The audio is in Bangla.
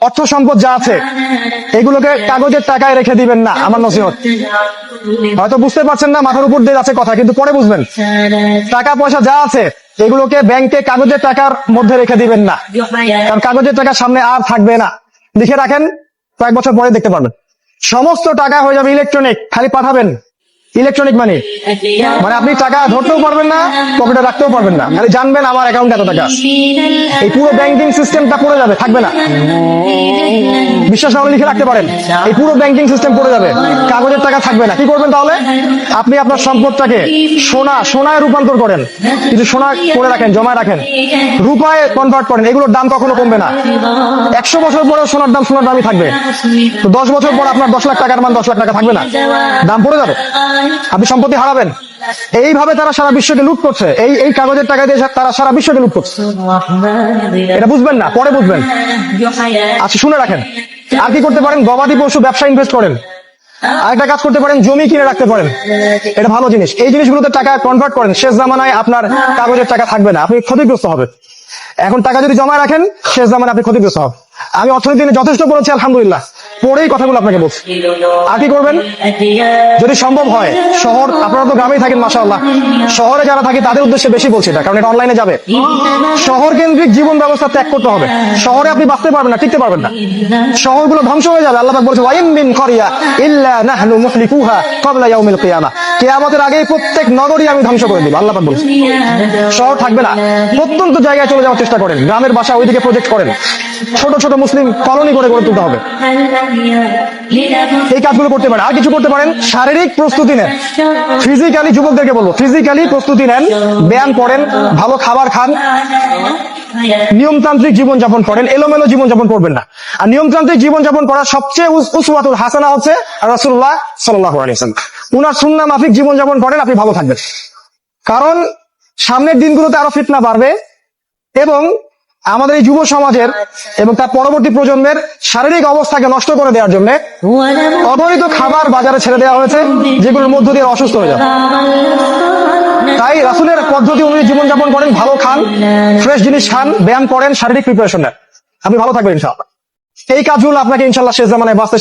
অর্থ সম্পদ যা আছে এগুলোকে কাগজের টাকায় রেখে দিবেন না, আমার নসিহত। হয়তো বুঝতে পারছেন না, মাথার উপর দিয়ে আছে কথা, কিন্তু পরে বুঝবেন। টাকা পয়সা যা আছে এগুলোকে ব্যাংকে কাগজের টাকার মধ্যে রেখে দিবেন না, কারণ কাগজের টাকা সামনে আর থাকবে না। লিখে রাখেন, কয়েক বছর পরে দেখতে পারবেন সমস্ত টাকা হয়ে যাবে ইলেকট্রনিক। খালি পাঠাবেন ইলেকট্রনিক মানি, মানে আপনি টাকা ধরতেও পারবেন না, পকেটে রাখতেও পারবেন না, খালি জানবেন আমার অ্যাকাউন্টে এত টাকা। এই পুরো ব্যাংকিং সিস্টেমটা পড়ে যাবে, থাকবে না। বিশ্বাস না হলে লিখে রাখতে পারেন, এই পুরো ব্যাংকিং সিস্টেম পড়ে যাবে, কাগজের টাকা থাকবে না। কি করবেন তাহলে? আপনি আপনার সম্পদটাকে সোনায় রূপান্তর করেন, কিছু সোনা করে রাখেন, জমায় রাখেন, রূপায় কনভার্ট করেন। এগুলোর দাম কখনো কমবে না। 100 বছর পরে সোনার দামই থাকবে। তো 10 বছর পর আপনার 10 লাখ টাকার মান 10 লাখ টাকা থাকবে না, দাম পড়ে যাবে, আপনি সম্পত্তি হারাবেন। এইভাবে তারা সারা বিশ্বকে লুট করছে, এই কাগজের টাকা দিয়ে তারা সারা বিশ্বকে লুট করছে। এটা বুঝবেন না, পরে বুঝবেন। আচ্ছা, শুনে রাখেন। আর কি করতে পারেন? গবাদি পশু ব্যবসা ইনভেস্ট করেন। আরেকটা কাজ করতে পারেন, জমি কিনে রাখতে পারেন, এটা ভালো জিনিস। এই জিনিসগুলোতে টাকা কনভার্ট করেন। শেষ জামানায় আপনার কাগজের টাকা থাকবে না, আপনি ক্ষতিগ্রস্ত হবে। এখন টাকা যদি জমায় রাখেন, শেষ জামানায় আপনি ক্ষতিগ্রস্ত হবেন। আমি অর্থনীতি নিয়ে যথেষ্ট পড়েছি, আলহামদুলিল্লাহ, পরেই কথাগুলো আপনাকে বলছি। আর কি করবেন? যদি সম্ভব হয়, শহর, আপনারা তো গ্রামেই থাকেন মাশাআল্লাহ, শহরে যারা থাকে তাদের উদ্দেশ্যে বেশি বলছি এটা, কারণ এটা অনলাইনে যাবে। শহর কেন্দ্রিক জীবন ব্যবস্থা ত্যাগ করতে হবে। শহরে আপনি বাঁচতে পারবেন না, টিকতে পারবেন না, শহরগুলো ধ্বংস হয়ে যাবে। আল্লাহ পাক বলেছে, ওয়া ইন মিন ক্বরিয়া ইল্লা নাহনু মুহলিকুহা ক্বাবলা ইয়াউমিল কিয়ামা, কিয়ামতের আগেই প্রত্যেক নগরী আমি ধ্বংস করে দিব, আল্লাহ পাক বলেছে। শহর থাকবে না, প্রত্যন্ত জায়গায় চলে যাওয়ার চেষ্টা করেন, গ্রামের বাসা ওইদিকে প্রজেক্ট করেন, ছোট ছোট মুসলিম কলোনি করে গড়ে তুলতে হবে। এই কাজগুলো করতে পারেন। আর কিছু করতে পারেন, শারীরিক প্রস্তুতি নেন। ফিজিক্যালি, যুবকদেরকে বলবো, ফিজিক্যালি প্রস্তুতি নেন, ব্যায়াম করেন, ভালো খাবার খান, নিয়মতান্ত্রিক জীবনযাপন করেন, এলোমেলো জীবনযাপন করবেন না। আর নিয়মতান্ত্রিক জীবনযাপন করার সবচেয়ে উসওয়াতুল হাসানা হচ্ছে রাসূলুল্লাহ সাল্লাল্লাহু আলাইহি ওয়াসাল্লাম। উনার সুন্নাহ মাফিক জীবনযাপন করেন, আপনি ভালো থাকবেন। কারণ সামনের দিনগুলোতে আরো ফিতনা বাড়বে, এবং আমাদের এই যুব সমাজের এবং তার পরবর্তী প্রজন্মের শারীরিক অবস্থাকে নষ্ট করে দেওয়ার জন্য অবৈধ খাবার বাজারে ছেড়ে দেওয়া হয়েছে, যেগুলোর মধ্য দিয়ে অসুস্থ হয়ে যাবে। তাই রাসূলের পদ্ধতি অনুযায়ী জীবনযাপন করেন, ভালো খান, ফ্রেশ জিনিস খান, ব্যায়াম করেন, শারীরিক প্রিপারেশন নেন, আপনি ভালো থাকবেন ইনশাআল্লাহ। এই কাজগুলো আপনাকে ইনশাআল্লাহ শেষ জামানায় বাঁচতে